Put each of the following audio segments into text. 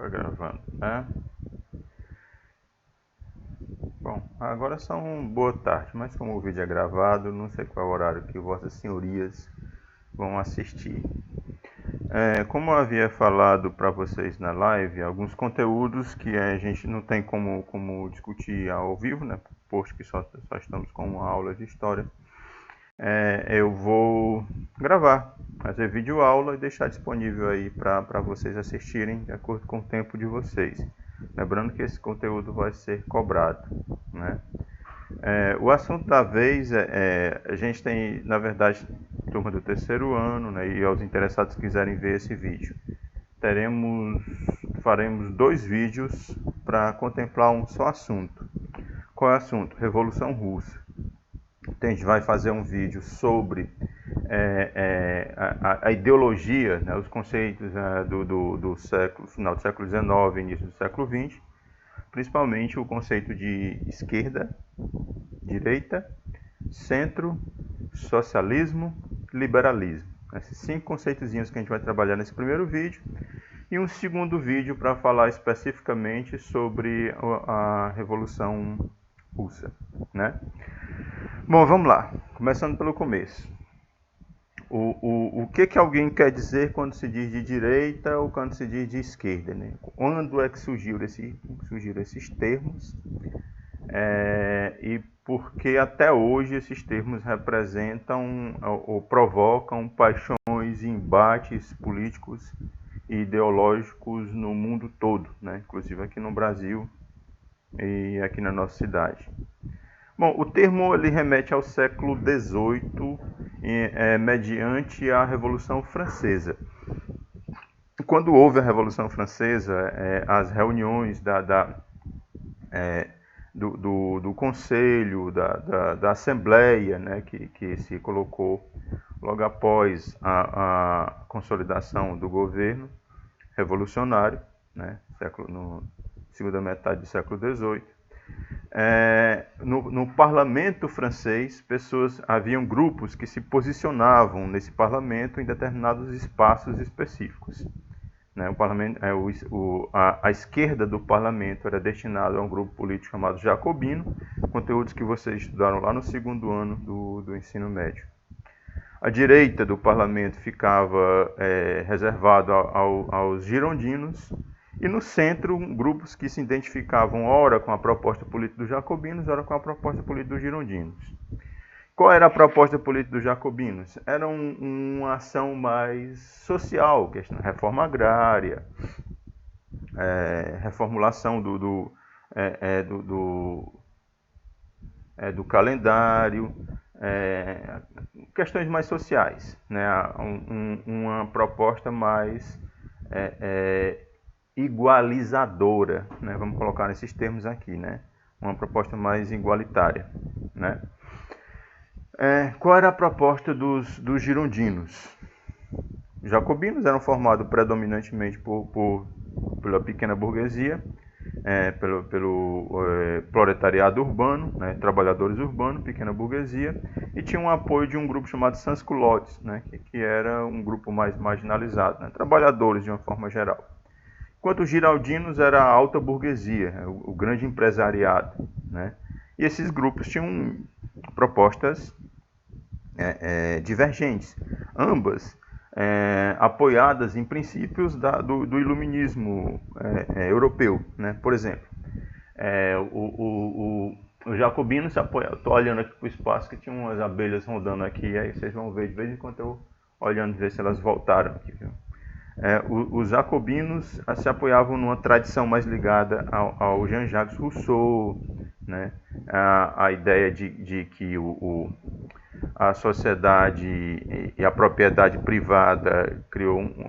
Foi gravando, né? Bom, agora são boa tarde, mas como o vídeo é gravado, não sei qual é o horário que vossas senhorias vão assistir. Como eu havia falado para vocês na live, alguns conteúdos que a gente não tem como discutir ao vivo, né? Posto que só estamos com uma aula de história. Eu vou gravar, fazer vídeo aula e deixar disponível aí para vocês assistirem de acordo com o tempo de vocês. Lembrando que esse conteúdo vai ser cobrado, né? O assunto da vez a gente tem, na verdade, turma do terceiro ano, né, e aos interessados que quiserem ver esse vídeo, faremos 2 vídeos para contemplar um só assunto. Qual é o assunto? Revolução Russa. Então a gente vai fazer um vídeo sobre a ideologia, né, os conceitos do século, final do século XIX, início do século XX, principalmente o conceito de esquerda, direita, centro, socialismo, liberalismo. Esses 5 conceitozinhos que a gente vai trabalhar nesse primeiro vídeo. E um segundo vídeo para falar especificamente sobre a Revolução Russa, né? Bom, vamos lá. Começando pelo começo. O que alguém quer dizer quando se diz de direita ou quando se diz de esquerda, né? Quando é que surgiram esses termos? E porque até hoje esses termos representam ou provocam paixões e embates políticos e ideológicos no mundo todo, né? Inclusive aqui no Brasil e aqui na nossa cidade. Bom, o termo ele remete ao século XVIII, mediante a Revolução Francesa. Quando houve a Revolução Francesa, as reuniões do Conselho, da Assembleia, né, que se colocou logo após a consolidação do governo revolucionário, né, segunda metade do século XVIII. No parlamento francês, haviam grupos que se posicionavam nesse parlamento em determinados espaços específicos. Né, o parlamento, a esquerda do parlamento era destinada a um grupo político chamado jacobino, conteúdos que vocês estudaram lá no segundo ano do ensino médio. A direita do parlamento ficava reservado aos girondinos, e no centro, grupos que se identificavam ora com a proposta política dos jacobinos, ora com a proposta política dos girondinos. Qual era a proposta política dos jacobinos? Era uma ação mais social, questão de reforma agrária, reformulação do calendário, questões mais sociais, né? Uma proposta mais igualizadora, né? Vamos colocar nesses termos aqui, né? Uma proposta mais igualitária, né? Qual era a proposta dos girondinos? Os jacobinos eram formados predominantemente pela pequena burguesia, pelo proletariado urbano, né, trabalhadores urbanos, pequena burguesia, e tinha um apoio de um grupo chamado sans-culottes, né, que era um grupo mais marginalizado, né, trabalhadores de uma forma geral. Enquanto os giraldinos era a alta burguesia, o grande empresariado, né, e esses grupos tinham propostas divergentes, ambas apoiadas em princípios do iluminismo europeu, né? Por exemplo, o jacobino se apoia. Estou olhando aqui para o espaço que tinha umas abelhas rodando aqui, aí vocês vão ver de vez em quando eu olhando ver se elas voltaram aqui, viu? Os jacobinos se apoiavam numa tradição mais ligada ao Jean-Jacques Rousseau, né? A ideia de que a sociedade e a propriedade privada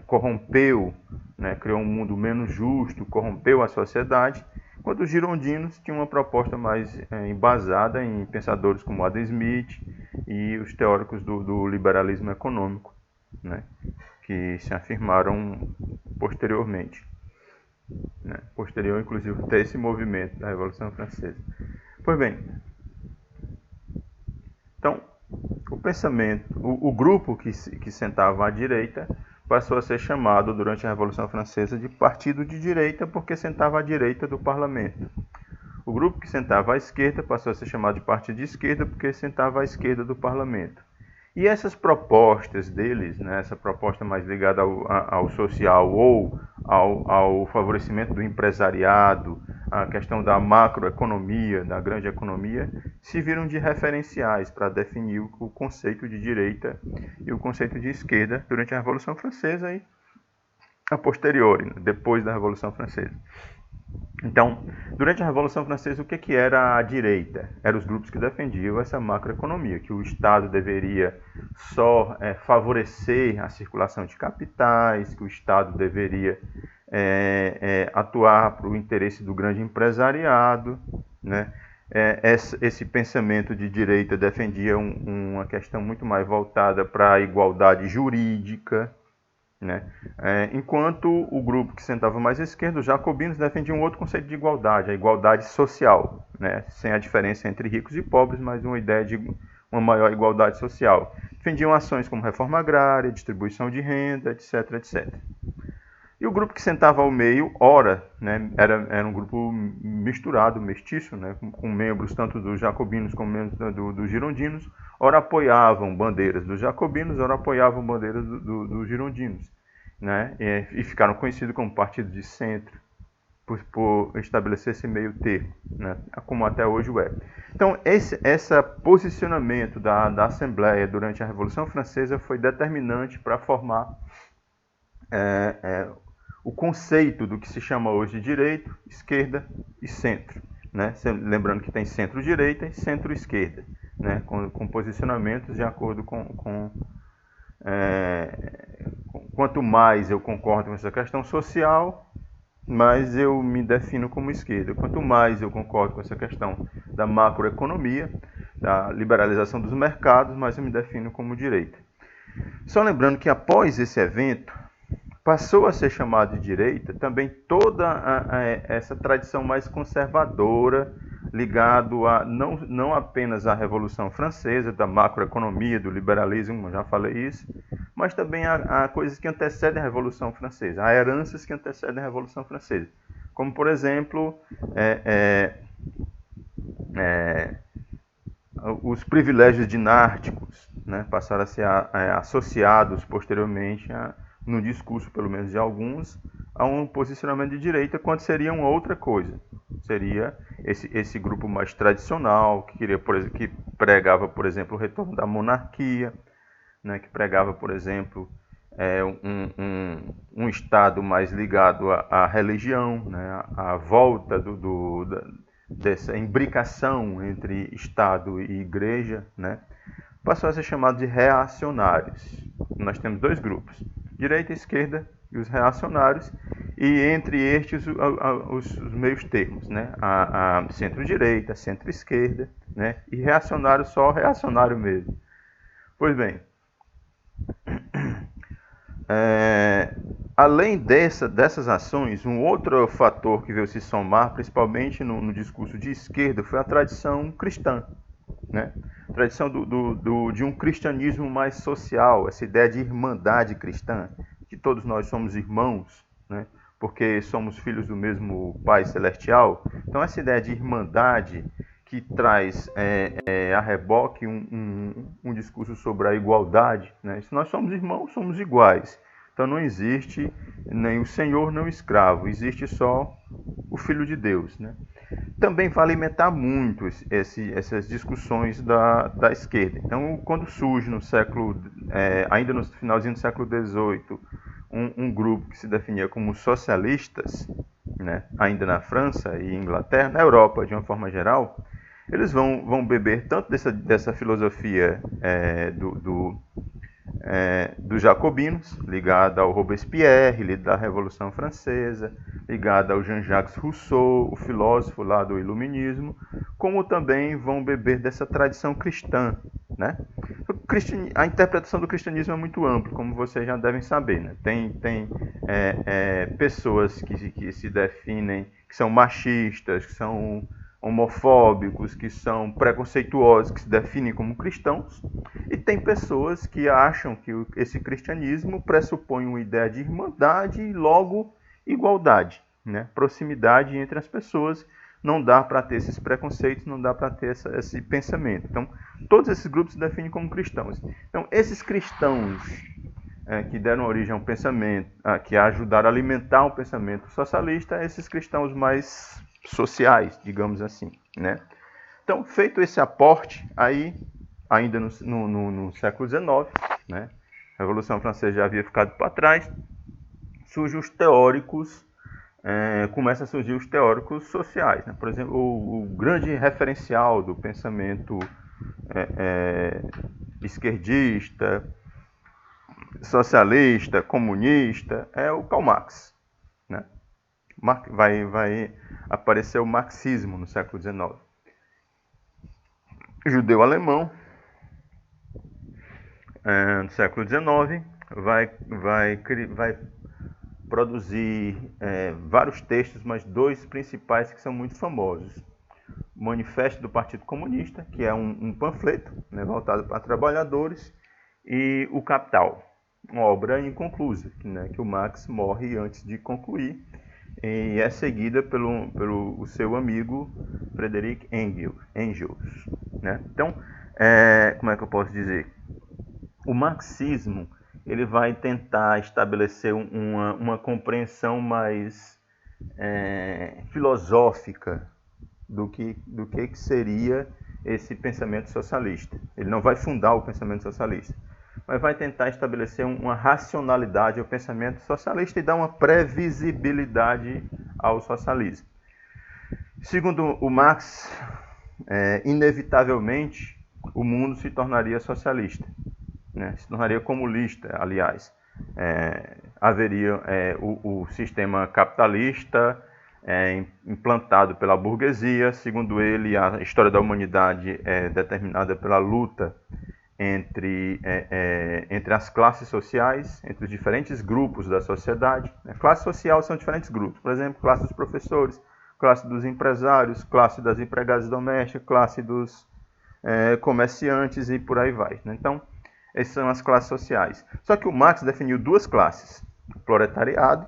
corrompeu, né? Criou um mundo menos justo, corrompeu a sociedade, enquanto os girondinos tinham uma proposta mais embasada em pensadores como Adam Smith e os teóricos do liberalismo econômico, né? Que se afirmaram posteriormente, né? Posterior, inclusive, até esse movimento da Revolução Francesa. Pois bem, então, o pensamento, o grupo que sentava à direita passou a ser chamado, durante a Revolução Francesa, de partido de direita, porque sentava à direita do parlamento. O grupo que sentava à esquerda passou a ser chamado de partido de esquerda, porque sentava à esquerda do parlamento. E essas propostas deles, né, essa proposta mais ligada ao social ou ao favorecimento do empresariado, a questão da macroeconomia, da grande economia, se viram de referenciais para definir o conceito de direita e o conceito de esquerda durante a Revolução Francesa e a posteriori, depois da Revolução Francesa. Então, durante a Revolução Francesa, o que era a direita? Eram os grupos que defendiam essa macroeconomia, que o Estado deveria só favorecer a circulação de capitais, que o Estado deveria atuar para o interesse do grande empresariado, né? Esse pensamento de direita defendia uma questão muito mais voltada para a igualdade jurídica, né? Enquanto o grupo que sentava mais à esquerda, os jacobinos, defendiam um outro conceito de igualdade, a igualdade social, né? Sem a diferença entre ricos e pobres, mas uma ideia de uma maior igualdade social. Defendiam ações como reforma agrária, distribuição de renda, etc, etc. E o grupo que sentava ao meio, ora, né, era um grupo misturado, mestiço, né, com membros tanto dos jacobinos como membros dos girondinos, ora apoiavam bandeiras dos jacobinos, ora apoiavam bandeiras dos girondinos, né, e ficaram conhecidos como partido de centro, por estabelecer esse meio termo, né, como até hoje é. Então, esse posicionamento da Assembleia durante a Revolução Francesa foi determinante para formar o conceito do que se chama hoje de direita, esquerda e centro, né? Lembrando que tem centro-direita e centro-esquerda, né? Com posicionamentos de acordo quanto mais eu concordo com essa questão social, mais eu me defino como esquerda. Quanto mais eu concordo com essa questão da macroeconomia, da liberalização dos mercados, mais eu me defino como direita. Só lembrando que após esse evento, passou a ser chamado de direita também toda essa tradição mais conservadora, ligado a não apenas à Revolução Francesa, da macroeconomia, do liberalismo, já falei isso, mas também a coisas que antecedem a Revolução Francesa, a heranças que antecedem a Revolução Francesa. Como, por exemplo, os privilégios dinásticos, né, passaram a ser associados posteriormente no discurso, pelo menos de alguns, a um posicionamento de direita, quando seria uma outra coisa. Seria esse grupo mais tradicional, que pregava, por exemplo, o retorno da monarquia, né, que pregava, por exemplo, um Estado mais ligado à religião, né, à volta dessa imbricação entre Estado e Igreja, né, passou a ser chamado de reacionários. Nós temos dois grupos, direita e esquerda e os reacionários, e entre estes os meios termos, né? A centro-direita, centro-esquerda, né? E reacionário só reacionário mesmo. Pois bem, além dessas ações, um outro fator que veio se somar, principalmente no discurso de esquerda, foi a tradição cristã, né? A tradição de um cristianismo mais social, essa ideia de irmandade cristã, que todos nós somos irmãos, né? Porque somos filhos do mesmo Pai Celestial. Então, essa ideia de irmandade que traz a reboque um discurso sobre a igualdade, né? Se nós somos irmãos, somos iguais. Então, não existe nem o Senhor, nem o escravo, existe só o Filho de Deus, né? Também vai alimentar muito essas discussões da esquerda. Então, quando surge no século, ainda no finalzinho do século XVIII, um grupo que se definia como socialistas, né, ainda na França e Inglaterra, na Europa de uma forma geral, eles vão beber tanto dessa filosofia dos jacobinos, ligada ao Robespierre, ligada à Revolução Francesa, ligada ao Jean-Jacques Rousseau, o filósofo lá do Iluminismo, como também vão beber dessa tradição cristã, né? A interpretação do cristianismo é muito ampla, como vocês já devem saber, né? Tem pessoas que se definem, que são machistas, que são homofóbicos, que são preconceituosos, que se definem como cristãos, e tem pessoas que acham que esse cristianismo pressupõe uma ideia de irmandade e logo igualdade, né? Proximidade entre as pessoas. Não dá para ter esses preconceitos, não dá para ter esse pensamento. Então, todos esses grupos se definem como cristãos. Então, esses cristãos que deram origem a um pensamento, que ajudaram a alimentar um pensamento socialista, esses cristãos mais sociais, digamos assim, né? Então, feito esse aporte, aí, ainda no século XIX, né? A Revolução Francesa já havia ficado para trás, surgem os teóricos, começam a surgir os teóricos sociais, né? Por exemplo, o grande referencial do pensamento esquerdista, socialista, comunista, é o Karl Marx, né? Vai aparecer o marxismo no século XIX. Judeu-alemão, no século XIX, vai produzir vários textos, mas dois principais que são muito famosos. O Manifesto do Partido Comunista, que é um panfleto, né, voltado para trabalhadores, e o Capital, uma obra inconclusa, né, que o Marx morre antes de concluir, e é seguida pelo seu amigo Friedrich Engels, né? Então, como é que eu posso dizer? O marxismo ele vai tentar estabelecer uma compreensão mais filosófica do que seria esse pensamento socialista. Ele não vai fundar o pensamento socialista, mas vai tentar estabelecer uma racionalidade ao pensamento socialista e dar uma previsibilidade ao socialismo. Segundo o Marx, inevitavelmente o mundo se tornaria socialista, né? Se tornaria comunista, aliás. Haveria o sistema capitalista implantado pela burguesia. Segundo ele, a história da humanidade é determinada pela luta entre as classes sociais, entre os diferentes grupos da sociedade. Classe social são diferentes grupos, por exemplo, classe dos professores, classe dos empresários, classe das empregadas domésticas, classe dos comerciantes e por aí vai, né? Então, essas são as classes sociais. Só que o Marx definiu duas classes, o proletariado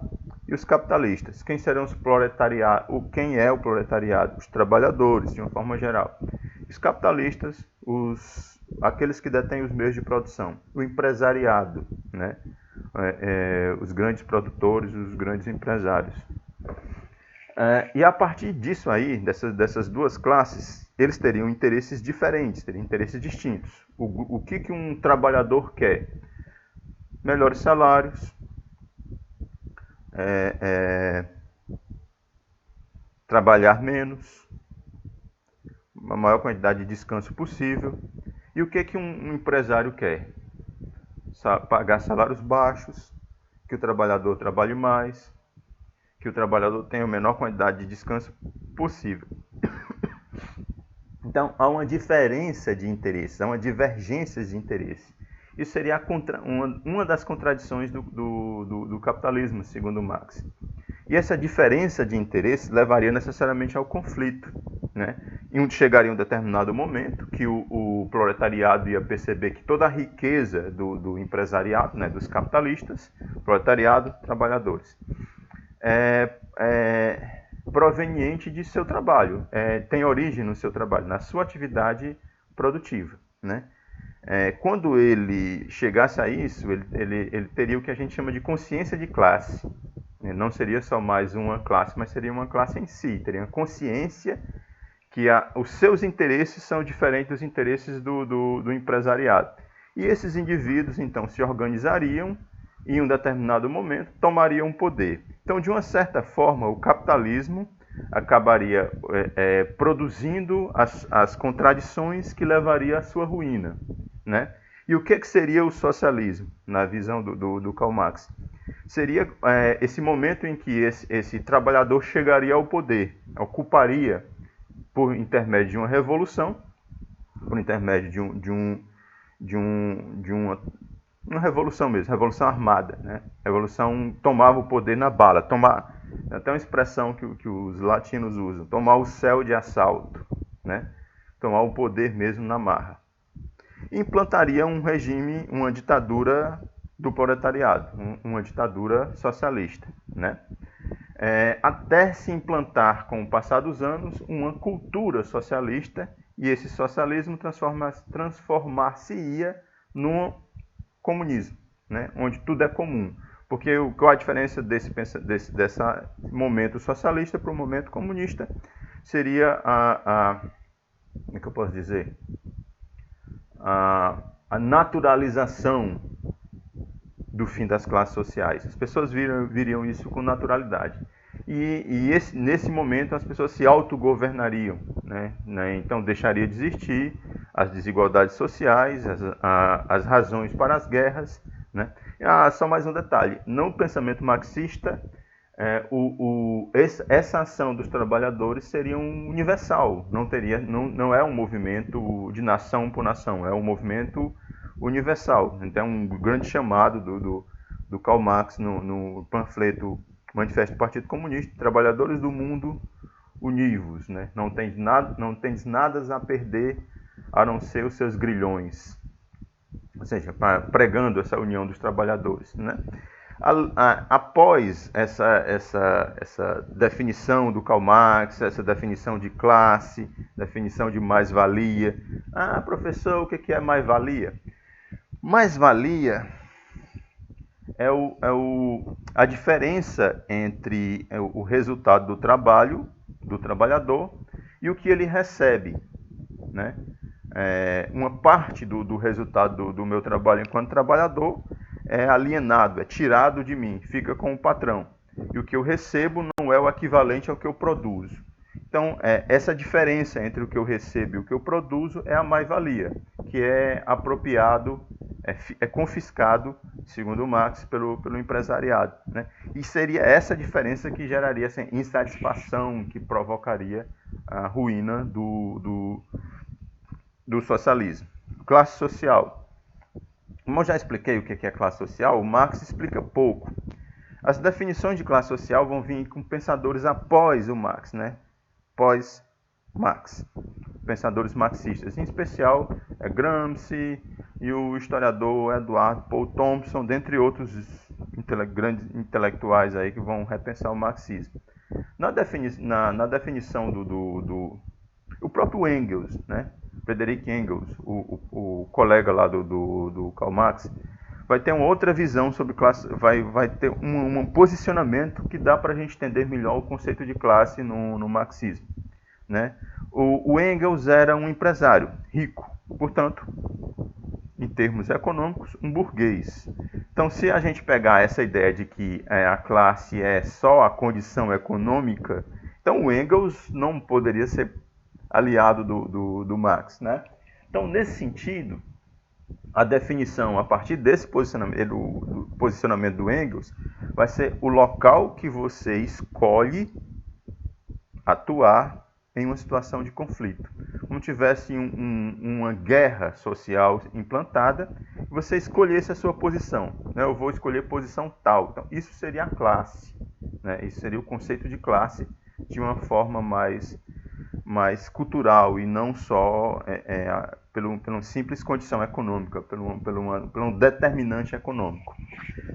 e os capitalistas. Quem serão os proletariados? Quem é o proletariado? Os trabalhadores, de uma forma geral. Os capitalistas, aqueles que detêm os meios de produção. O empresariado, né? Os grandes produtores, os grandes empresários. E a partir disso aí, dessas duas classes, eles teriam interesses diferentes, teriam interesses distintos. O que um trabalhador quer? Melhores salários, trabalhar menos, uma maior quantidade de descanso possível. E o que um empresário quer? Pagar salários baixos, que o trabalhador trabalhe mais, que o trabalhador tenha a menor quantidade de descanso possível. Então, há uma diferença de interesses, há uma divergência de interesse. Isso seria uma das contradições do capitalismo, segundo Marx. E essa diferença de interesse levaria necessariamente ao conflito, né? E chegaria um determinado momento que o proletariado ia perceber que toda a riqueza do empresariado, né, dos capitalistas, proletariado, trabalhadores, proveniente de seu trabalho, tem origem no seu trabalho, na sua atividade produtiva, né? Quando ele chegasse a isso, ele teria o que a gente chama de consciência de classe. Não seria só mais uma classe, mas seria uma classe em si. Teria uma consciência que os seus interesses são diferentes dos interesses do empresariado. E esses indivíduos, então, se organizariam e, em um determinado momento, tomariam poder. Então, de uma certa forma, o capitalismo acabaria produzindo as contradições que levaria à sua ruína, né? E o que seria o socialismo, na visão do Karl Marx? Seria esse momento em que esse trabalhador chegaria ao poder, ocuparia, por intermédio de uma revolução, por intermédio de uma revolução mesmo, revolução armada, né? Revolução tomava o poder na bala, Até uma expressão que os latinos usam, tomar o céu de assalto, né? Tomar o poder mesmo na marra. E implantaria um regime, uma ditadura do proletariado, uma ditadura socialista, né? Até se implantar, com o passar dos anos, uma cultura socialista, e esse socialismo transformar-se-ia num comunismo, né? Onde tudo é comum. Porque qual a diferença desse momento socialista para o momento comunista? Seria como é que eu posso dizer? A naturalização do fim das classes sociais. As pessoas viriam isso com naturalidade. Nesse momento as pessoas se autogovernariam, né? Então deixaria de existir as desigualdades sociais, as razões para as guerras, né? Só mais um detalhe, no pensamento marxista, essa ação dos trabalhadores seria universal, não é um movimento de nação por nação, é um movimento universal. Então, um grande chamado do Karl Marx no panfleto Manifesto do Partido Comunista: trabalhadores do mundo, univos, né? Não tens nada a perder a não ser os seus grilhões. Ou seja, pregando essa união dos trabalhadores, né? Após essa definição do Karl Marx, essa definição de classe, definição de mais-valia. Professor, o que é mais-valia? Mais-valia é a diferença entre o resultado do trabalho do trabalhador e o que ele recebe, né? Uma parte do resultado do meu trabalho enquanto trabalhador é alienado, é tirado de mim, fica com o patrão. E o que eu recebo não é o equivalente ao que eu produzo. Então, essa diferença entre o que eu recebo e o que eu produzo é a mais-valia, que é apropriado, é confiscado, segundo Marx, pelo empresariado, né? E seria essa diferença que geraria essa insatisfação, que provocaria a ruína do socialismo. Classe social. Como eu já expliquei o que é classe social, o Marx explica pouco. As definições de classe social vão vir com pensadores após o Marx, né? Pós-Marx. Pensadores marxistas, em especial Gramsci e o historiador Edward Paul Thompson, dentre outros grandes intelectuais aí que vão repensar o marxismo. Na definição o próprio Engels, né? Friedrich Engels, o colega lá do Karl Marx, vai ter uma outra visão sobre classe, vai ter um posicionamento que dá para a gente entender melhor o conceito de classe no marxismo, né? O Engels era um empresário rico, portanto, em termos econômicos, um burguês. Então, se a gente pegar essa ideia de que a classe é só a condição econômica, então o Engels não poderia ser aliado do Marx, né? Então, nesse sentido, a definição a partir desse posicionamento do Engels vai ser o local que você escolhe atuar em uma situação de conflito. Como tivesse uma guerra social implantada, você escolhesse a sua posição, né? Eu vou escolher posição tal. Então, isso seria a classe, né? Isso seria o conceito de classe de uma forma mais cultural e não só pela simples condição econômica, pelo um determinante econômico.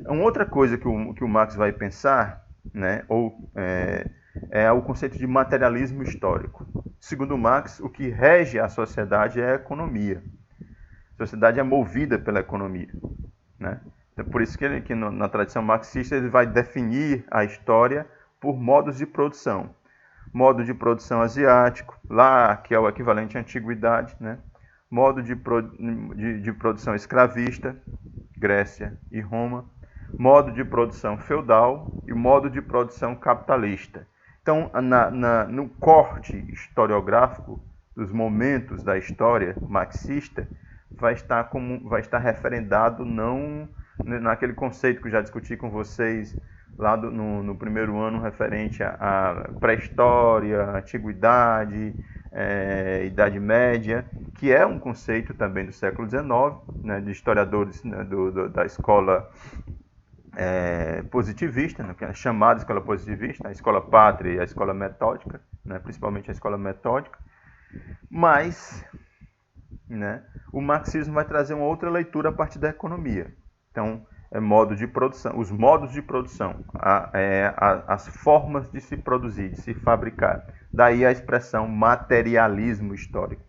Uma outra coisa que o Marx vai pensar, né, é o conceito de materialismo histórico. Segundo Marx, o que rege a sociedade é a economia. A sociedade é movida pela economia, né? Então, por isso que na tradição marxista ele vai definir a história por modos de produção. Modo de produção asiático, lá que é o equivalente à antiguidade, né? Modo de produção escravista, Grécia e Roma, modo de produção feudal e modo de produção capitalista. Então, no corte historiográfico dos momentos da história marxista, vai estar referendado não naquele conceito que eu já discuti com vocês lá no primeiro ano, referente à pré-história, antiguidade, Idade Média, que é um conceito também do século XIX, né, de historiadores, né, da escola positivista, né, que é a chamada escola positivista, a escola pátria e a escola metódica, né, principalmente a escola metódica, mas, né, o marxismo vai trazer uma outra leitura a partir da economia. Então, modo de produção, os modos de produção, as formas de se produzir, de se fabricar. Daí a expressão materialismo histórico.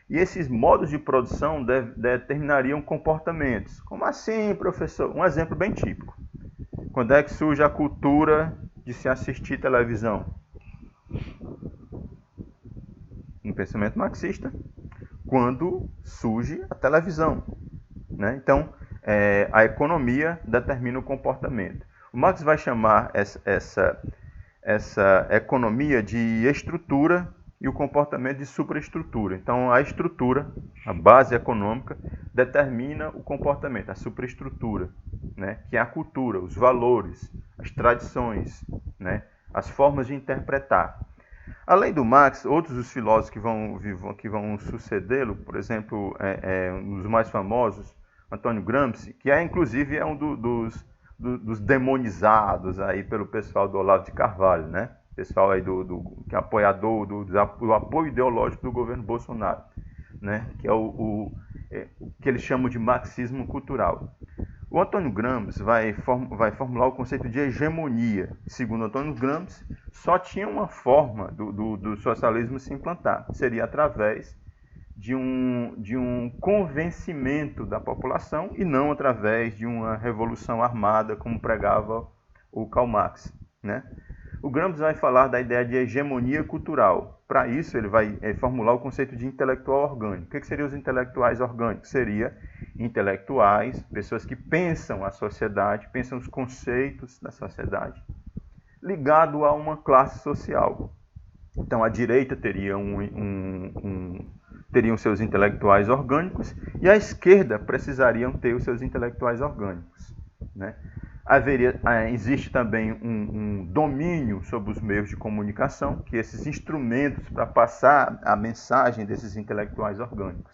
E esses modos de produção determinariam comportamentos. Como assim, professor? Um exemplo bem típico. Quando é que surge a cultura de se assistir televisão? No pensamento marxista, quando surge a televisão, né? Então, a economia determina o comportamento. O Marx vai chamar essa economia de estrutura e o comportamento de superestrutura. Então, a estrutura, a base econômica, determina o comportamento, a superestrutura, né? Que é a cultura, os valores, as tradições, né? As formas de interpretar. Além do Marx, outros dos filósofos que vão sucedê-lo, por exemplo, um dos mais famosos, Antônio Gramsci, que inclusive um dos demonizados aí pelo pessoal do Olavo de Carvalho, né? Pessoal aí que é apoiador do apoio ideológico do governo Bolsonaro, né? Que é o que eles chamam de marxismo cultural. O Antônio Gramsci vai formular o conceito de hegemonia. Segundo Antônio Gramsci, só tinha uma forma do socialismo se implantar. Seria através de um convencimento da população e não através de uma revolução armada, como pregava o Karl Marx, né? O Gramsci vai falar da ideia de hegemonia cultural. Para isso, ele vai formular o conceito de intelectual orgânico. O que seriam os intelectuais orgânicos? Seria intelectuais, pessoas que pensam a sociedade, pensam os conceitos da sociedade, ligado a uma classe social. Então, a direita teria teriam seus intelectuais orgânicos e a esquerda precisariam ter os seus intelectuais orgânicos, né? Existe também um domínio sobre os meios de comunicação, que esses instrumentos para passar a mensagem desses intelectuais orgânicos,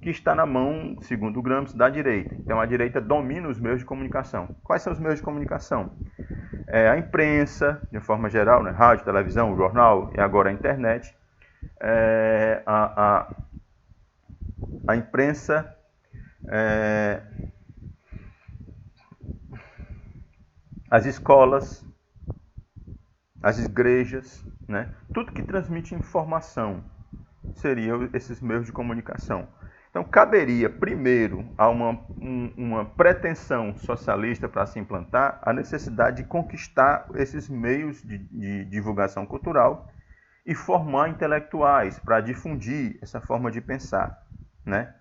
que está na mão, segundo o Gramsci, da direita. Então, a direita domina os meios de comunicação. Quais são os meios de comunicação? A imprensa, de forma geral, né? Rádio, televisão, jornal e agora a internet. A imprensa, as escolas, as igrejas, né? Tudo que transmite informação seriam esses meios de comunicação. Então, caberia primeiro a uma pretensão socialista para se implantar a necessidade de conquistar esses meios de divulgação cultural e formar intelectuais para difundir essa forma de pensar, né?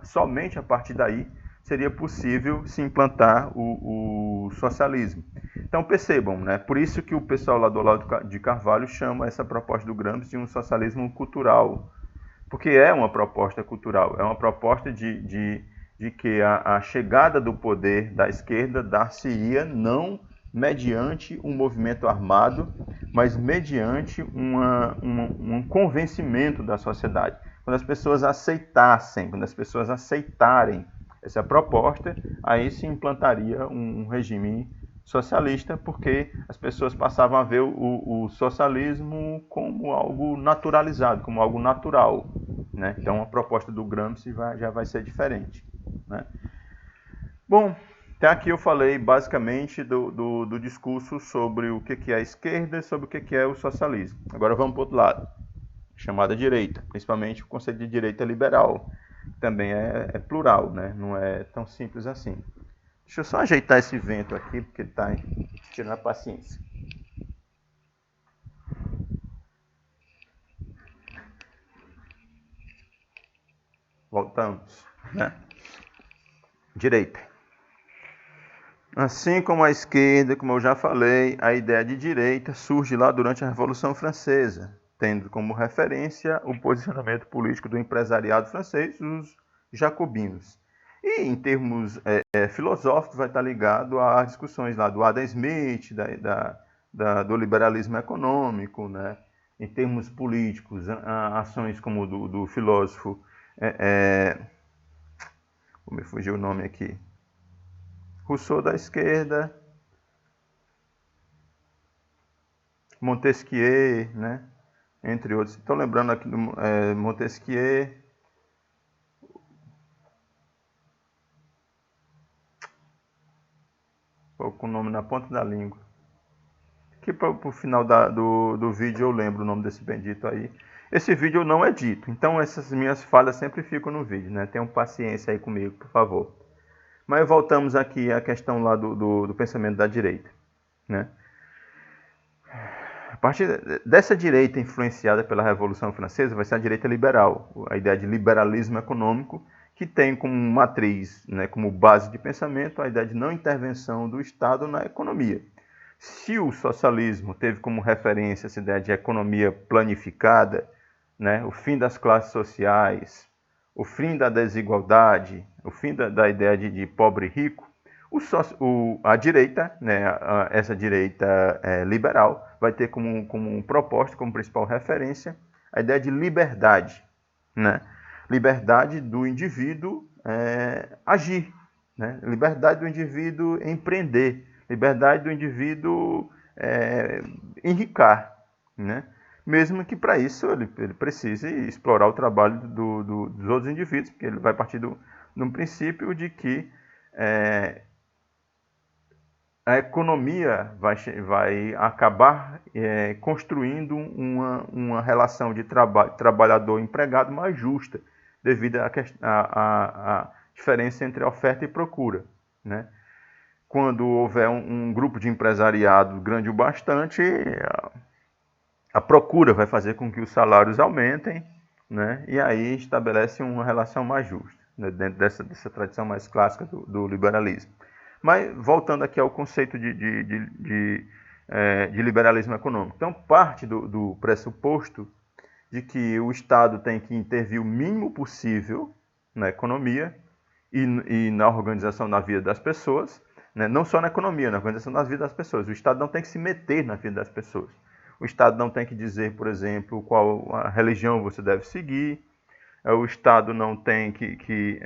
Somente a partir daí seria possível se implantar o socialismo. Então percebam, né? Por isso que o pessoal lá do Olavo de Carvalho chama essa proposta do Gramsci de um socialismo cultural, porque é uma proposta cultural, é uma proposta de que a chegada do poder da esquerda dar-se-ia não mediante um movimento armado, mas mediante um convencimento da sociedade. Quando as pessoas aceitassem, quando as pessoas aceitarem essa proposta, aí se implantaria um regime socialista, porque as pessoas passavam a ver o socialismo como algo naturalizado, como algo natural, né? Então a proposta do Gramsci já vai ser diferente, né? Bom, até aqui eu falei basicamente do discurso sobre o que é a esquerda e sobre o que é o socialismo. Agora vamos para o outro lado, chamada direita, principalmente o conceito de direita liberal, que também é plural, né? Não é tão simples assim. Deixa eu só ajeitar esse vento aqui, porque ele está tirando a paciência. Voltamos, né? Direita. Assim como a esquerda, como eu já falei, a ideia de direita surge lá durante a Revolução Francesa, tendo como referência o posicionamento político do empresariado francês, os jacobinos. E em termos filosóficos vai estar ligado às discussões lá do Adam Smith, do liberalismo econômico, né? Em termos políticos, ações como do filósofo, como me fugiu o nome aqui, Rousseau da esquerda, Montesquieu, né? Entre outros. Estou lembrando aqui do Montesquieu. Estou com o nome na ponta da língua. Que para o final do vídeo eu lembro o nome desse bendito aí. Esse vídeo eu não edito, então essas minhas falhas sempre ficam no vídeo, né? Tenham paciência aí comigo, por favor. Mas voltamos aqui à questão lá do pensamento da direita, né? A partir dessa direita influenciada pela Revolução Francesa vai ser a direita liberal, a ideia de liberalismo econômico, que tem como matriz, né, como base de pensamento, a ideia de não intervenção do Estado na economia. Se o socialismo teve como referência essa ideia de economia planificada, né, o fim das classes sociais, o fim da desigualdade, o fim da ideia de pobre e rico, a direita, né, essa direita liberal, vai ter como proposta, como principal referência, a ideia de liberdade. Né? Liberdade do indivíduo agir, né? Liberdade do indivíduo empreender, liberdade do indivíduo enricar. Né? Mesmo que para isso ele precise explorar o trabalho dos outros indivíduos, porque ele vai partir de um princípio de que a economia vai acabar construindo uma relação de trabalhador-empregado mais justa, devido à diferença entre oferta e procura. Né? Quando houver um grupo de empresariado grande o bastante, a procura vai fazer com que os salários aumentem, né? E aí estabelece uma relação mais justa, né? Dentro dessa tradição mais clássica do liberalismo. Mas voltando aqui ao conceito de liberalismo econômico. Então, parte do pressuposto de que o Estado tem que intervir o mínimo possível na economia e na organização da vida das pessoas, né? Não só na economia, na organização da vida das pessoas. O Estado não tem que se meter na vida das pessoas. O Estado não tem que dizer, por exemplo, qual a religião você deve seguir. O Estado não tem que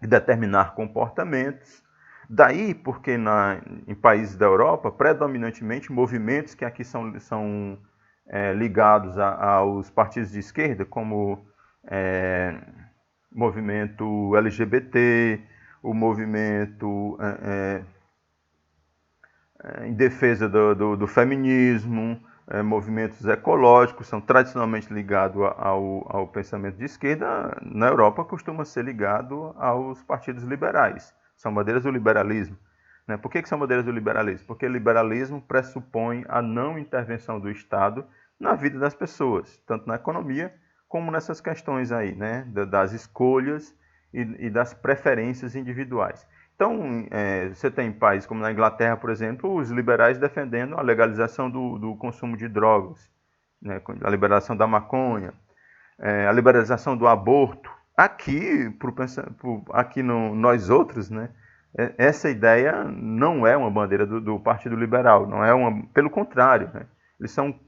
determinar comportamentos. Daí porque em países da Europa, predominantemente movimentos que aqui são ligados aos partidos de esquerda, como movimento LGBT, o movimento em defesa do feminismo, movimentos ecológicos, são tradicionalmente ligados ao pensamento de esquerda. Na Europa costuma ser ligado aos partidos liberais, são bandeiras do liberalismo. Né? Por que são bandeiras do liberalismo? Porque o liberalismo pressupõe a não intervenção do Estado na vida das pessoas, tanto na economia como nessas questões aí, né? Das escolhas e das preferências individuais. Então, você tem países como na Inglaterra, por exemplo, os liberais defendendo a legalização do consumo de drogas, né, a liberação da maconha, a liberalização do aborto. Aqui, nós outros, né, essa ideia não é uma bandeira do Partido Liberal, não é pelo contrário, né, eles são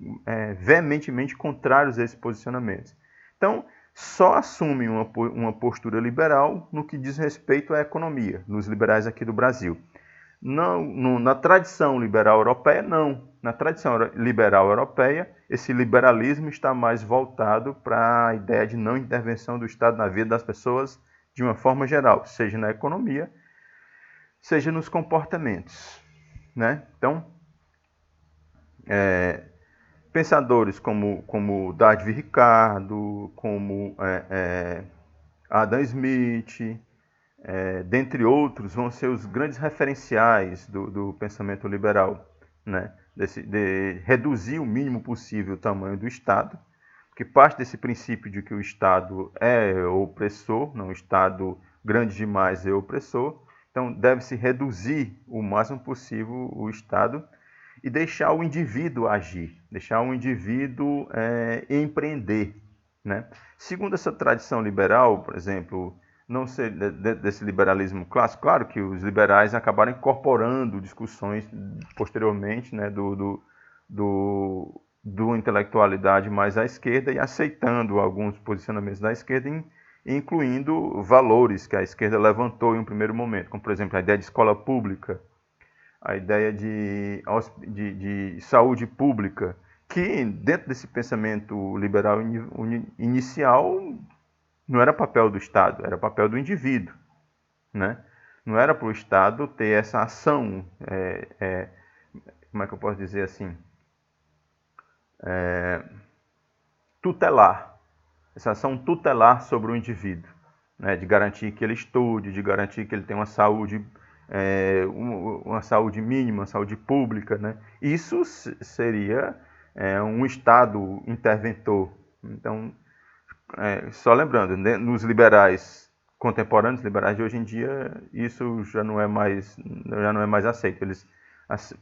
veementemente contrários a esses posicionamentos. Então, só assumem uma postura liberal no que diz respeito à economia, nos liberais aqui do Brasil. Na tradição liberal europeia, não. Na tradição liberal europeia, esse liberalismo está mais voltado para a ideia de não intervenção do Estado na vida das pessoas de uma forma geral, seja na economia, seja nos comportamentos. Né? Então, pensadores como David Ricardo, como Adam Smith, dentre outros, vão ser os grandes referenciais do pensamento liberal, né? De reduzir o mínimo possível o tamanho do Estado, que parte desse princípio de que o Estado é opressor, não, o Estado grande demais é opressor, então deve-se reduzir o máximo possível o Estado e deixar o indivíduo agir, deixar o indivíduo empreender. Né? Segundo essa tradição liberal, por exemplo, não ser desse liberalismo clássico, claro que os liberais acabaram incorporando discussões posteriormente, né, do intelectualidade mais à esquerda e aceitando alguns posicionamentos da esquerda incluindo valores que a esquerda levantou em um primeiro momento, como, por exemplo, a ideia de escola pública, a ideia de saúde pública, que dentro desse pensamento liberal inicial não era papel do Estado, era papel do indivíduo, né? Não era para o Estado ter essa ação, como é que eu posso dizer assim, tutelar, essa ação tutelar sobre o indivíduo, né? De garantir que ele estude, de garantir que ele tenha uma saúde mínima, uma saúde pública, né? Isso seria um Estado interventor. Então, só lembrando, né, nos liberais contemporâneos, liberais de hoje em dia, isso já não é mais aceito. Eles,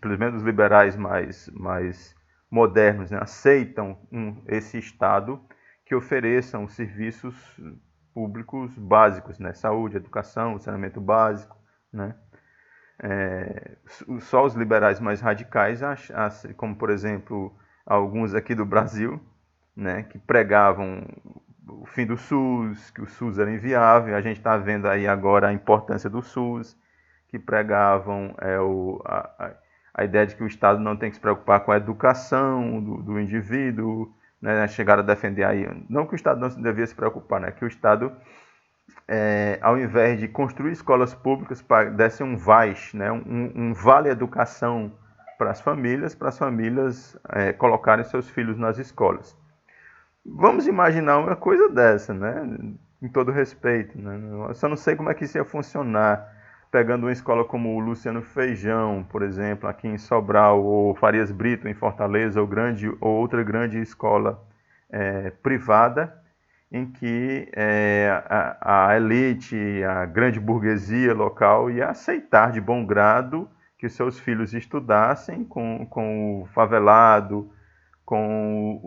pelo menos os liberais mais modernos, né, aceitam esse Estado que ofereçam serviços públicos básicos, né, saúde, educação, saneamento básico, né. Só os liberais mais radicais, como por exemplo alguns aqui do Brasil, né, que pregavam o fim do SUS, que o SUS era inviável. A gente está vendo aí agora a importância do SUS, que pregavam a ideia de que o Estado não tem que se preocupar com a educação do indivíduo, né, chegaram a defender aí, não que o Estado não devia se preocupar, né, que o Estado, ao invés de construir escolas públicas, desse um VAS, né, um vale educação para as famílias colocarem seus filhos nas escolas. Vamos imaginar uma coisa dessa, né? Com todo respeito, né? Eu só não sei como é que isso ia funcionar. Pegando uma escola como o Luciano Feijão, por exemplo, aqui em Sobral, ou Farias Brito, em Fortaleza, ou outra grande escola privada, em que a elite, a grande burguesia local ia aceitar de bom grado que os seus filhos estudassem com o favelado, com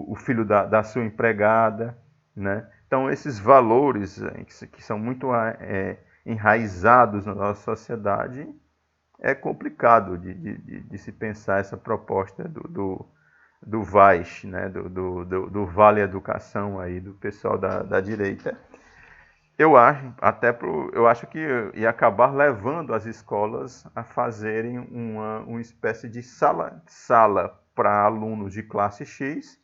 o filho da sua empregada, né? Então, esses valores que são muito enraizados na nossa sociedade, é complicado de se pensar essa proposta do VAS, né? do Vale Educação aí, do pessoal da direita. Eu acho que ia acabar levando as escolas a fazerem uma espécie de sala para alunos de classe X,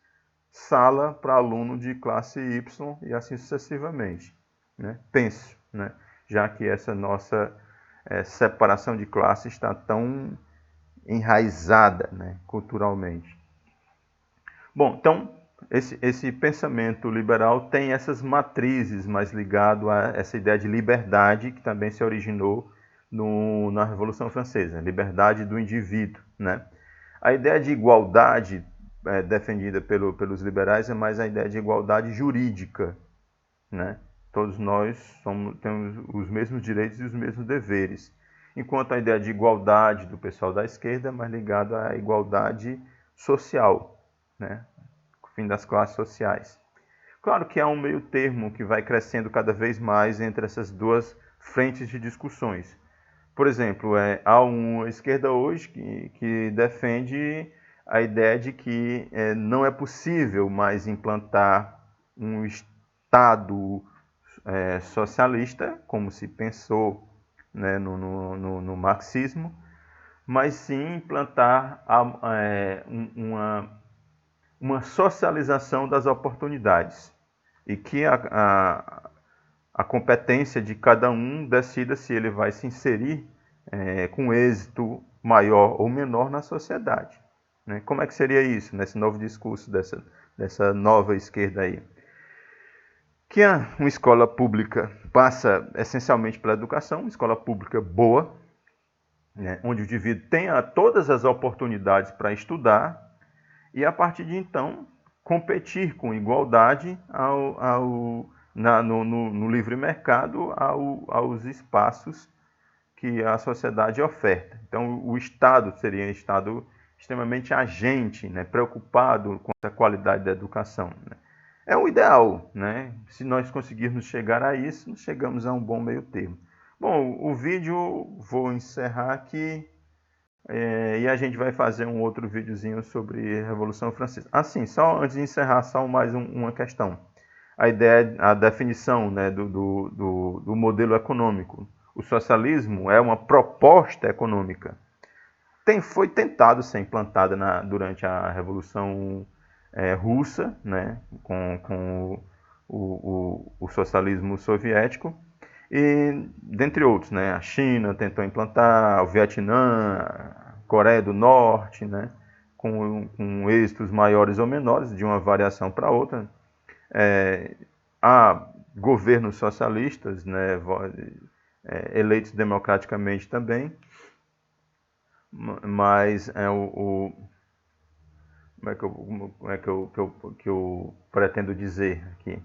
sala para aluno de classe Y e assim sucessivamente, né? Penso, né? Já que essa nossa separação de classe está tão enraizada, né, culturalmente. Bom, então esse pensamento liberal tem essas matrizes mais ligado a essa ideia de liberdade que também se originou na Revolução Francesa, liberdade do indivíduo, né? A ideia de igualdade defendida pelos liberais é mais a ideia de igualdade jurídica, né? Todos nós temos os mesmos direitos e os mesmos deveres, enquanto a ideia de igualdade do pessoal da esquerda é mais ligada à igualdade social, né? O fim das classes sociais. Claro que há um meio termo que vai crescendo cada vez mais entre essas duas frentes de discussões. Por exemplo, há uma esquerda hoje que defende a ideia de que não é possível mais implantar um Estado socialista, como se pensou, né, no marxismo, mas sim implantar uma socialização das oportunidades e que a competência de cada um decida se ele vai se inserir com êxito maior ou menor na sociedade, né? Como é que seria isso nesse novo discurso dessa nova esquerda aí? Que uma escola pública passa essencialmente pela educação, uma escola pública boa, né, onde o indivíduo tenha todas as oportunidades para estudar e, a partir de então, competir com igualdade no livre mercado aos espaços que a sociedade oferta. Então, o Estado seria um Estado extremamente agente, né, preocupado com a qualidade da educação, né? É o ideal, né? Se nós conseguirmos chegar a isso, nós chegamos a um bom meio termo. Bom, o vídeo vou encerrar aqui e a gente vai fazer um outro videozinho sobre a Revolução Francesa. Assim, só antes de encerrar, só mais uma questão. a ideia, a definição, né, do modelo econômico. O socialismo é uma proposta econômica. Foi tentado ser implantada durante a Revolução Russa, né, com o socialismo soviético, e dentre outros, né, a China tentou implantar, o Vietnã, a Coreia do Norte, né, com êxitos maiores ou menores, de uma variação para outra. Há governos socialistas, né, eleitos democraticamente também, mas como é que eu pretendo dizer aqui?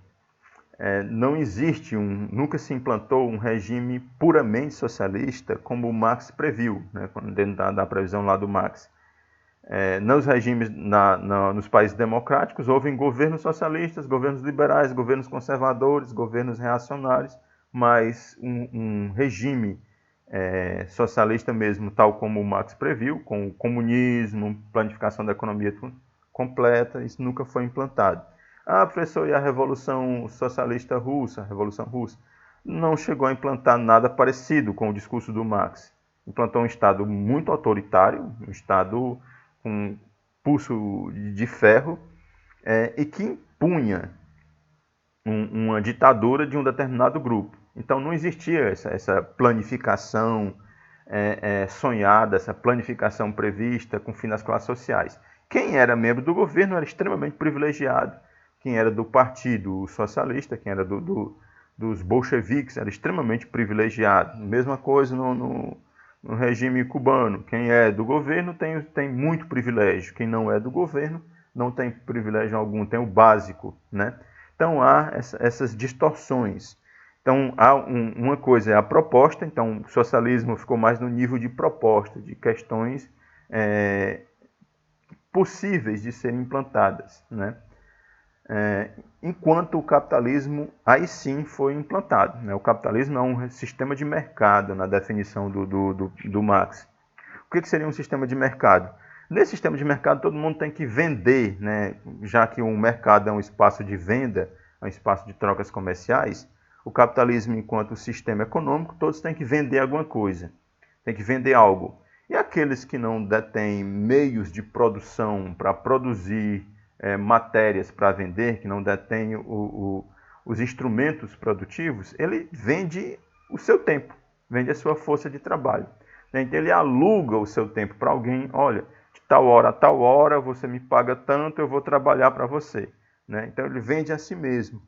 Não existe nunca se implantou um regime puramente socialista como o Marx previu, né, dentro da previsão lá do Marx. Nos regimes, nos países democráticos, houve governos socialistas, governos liberais, governos conservadores, governos reacionários, mas um regime socialista mesmo, tal como o Marx previu, com o comunismo, planificação da economia completa, isso nunca foi implantado. Ah, professor, e a Revolução Socialista Russa, a Revolução Russa? Não chegou a implantar nada parecido com o discurso do Marx. Implantou um Estado muito autoritário, um Estado com pulso de ferro, e que impunha uma ditadura de um determinado grupo. Então não existia essa planificação sonhada, essa planificação prevista com fim nas classes sociais. Quem era membro do governo era extremamente privilegiado. Quem era do Partido Socialista, quem era dos bolcheviques, era extremamente privilegiado. Mesma coisa no regime cubano. Quem é do governo tem muito privilégio. Quem não é do governo não tem privilégio algum, tem o básico, né? Então há essas distorções. Então há uma coisa é a proposta, então o socialismo ficou mais no nível de proposta, de questões possíveis de serem implantadas, né? Enquanto o capitalismo aí sim foi implantado, né? O capitalismo é um sistema de mercado na definição do Marx. O que seria um sistema de mercado? Nesse sistema de mercado, todo mundo tem que vender, né? Já que o mercado é um espaço de venda, é um espaço de trocas comerciais, o capitalismo, enquanto sistema econômico, todos têm que vender alguma coisa, tem que vender algo. E aqueles que não detêm meios de produção para produzir matérias para vender, que não detêm os instrumentos produtivos, ele vende o seu tempo, vende a sua força de trabalho. Então ele aluga o seu tempo para alguém, olha, de tal hora a tal hora você me paga tanto, eu vou trabalhar para você. Né? Então ele vende a si mesmo.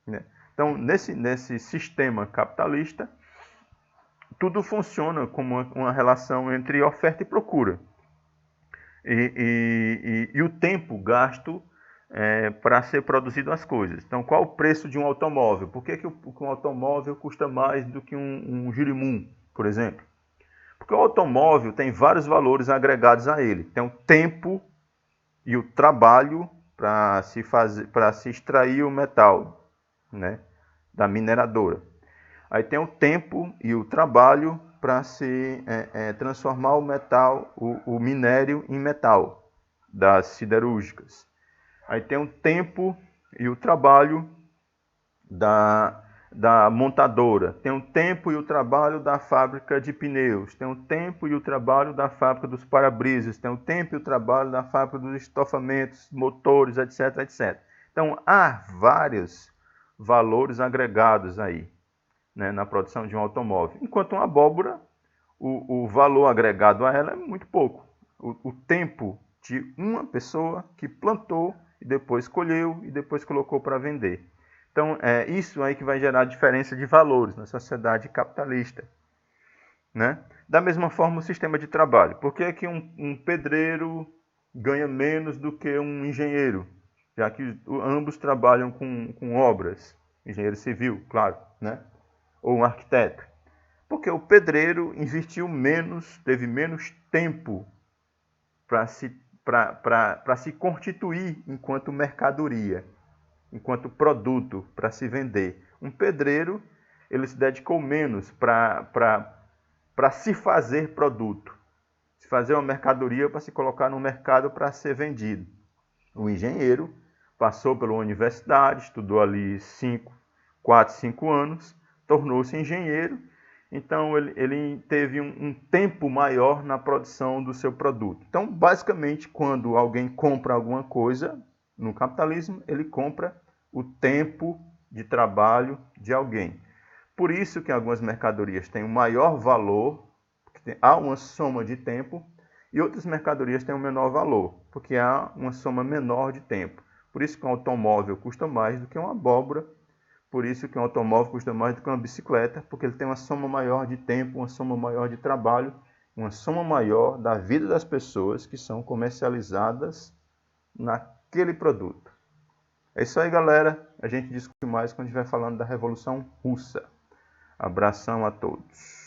Né? Então nesse sistema capitalista, tudo funciona como uma relação entre oferta e procura. E o tempo gasto para ser produzido as coisas. Então, qual o preço de um automóvel? Por que um automóvel custa mais do que um girimum, por exemplo? Porque o automóvel tem vários valores agregados a ele. Tem o tempo e o trabalho para se extrair o metal, né, da mineradora. Aí tem o tempo e o trabalho para se transformar o metal, o minério em metal das siderúrgicas. Aí tem o tempo e o trabalho da montadora, tem o tempo e o trabalho da fábrica de pneus, tem o tempo e o trabalho da fábrica dos para-brisas, tem o tempo e o trabalho da fábrica dos estofamentos, motores, etc, etc. Então, há vários valores agregados aí, né, na produção de um automóvel. Enquanto uma abóbora, o valor agregado a ela é muito pouco. O tempo de uma pessoa que plantou e depois colheu e depois colocou para vender. Então, é isso aí que vai gerar diferença de valores na sociedade capitalista. Né? Da mesma forma, o sistema de trabalho. Por que um pedreiro ganha menos do que um engenheiro? Já que ambos trabalham com obras. Engenheiro civil, claro, né? Ou um arquiteto. Porque o pedreiro investiu menos, teve menos tempo para se constituir enquanto mercadoria, enquanto produto para se vender. Um pedreiro, ele se dedicou menos para se fazer produto, se fazer uma mercadoria para se colocar no mercado para ser vendido. O engenheiro passou pela universidade, estudou ali 4, 5 anos, tornou-se engenheiro, então ele teve um tempo maior na produção do seu produto. Então, basicamente, quando alguém compra alguma coisa no capitalismo, ele compra o tempo de trabalho de alguém. Por isso que algumas mercadorias têm um maior valor, porque há uma soma de tempo, e outras mercadorias têm um menor valor, porque há uma soma menor de tempo. Por isso que um automóvel custa mais do que uma abóbora, por isso que um automóvel custa mais do que uma bicicleta, porque ele tem uma soma maior de tempo, uma soma maior de trabalho, uma soma maior da vida das pessoas que são comercializadas naquele produto. É isso aí, galera. A gente discute mais quando estiver falando da Revolução Russa. Abração a todos.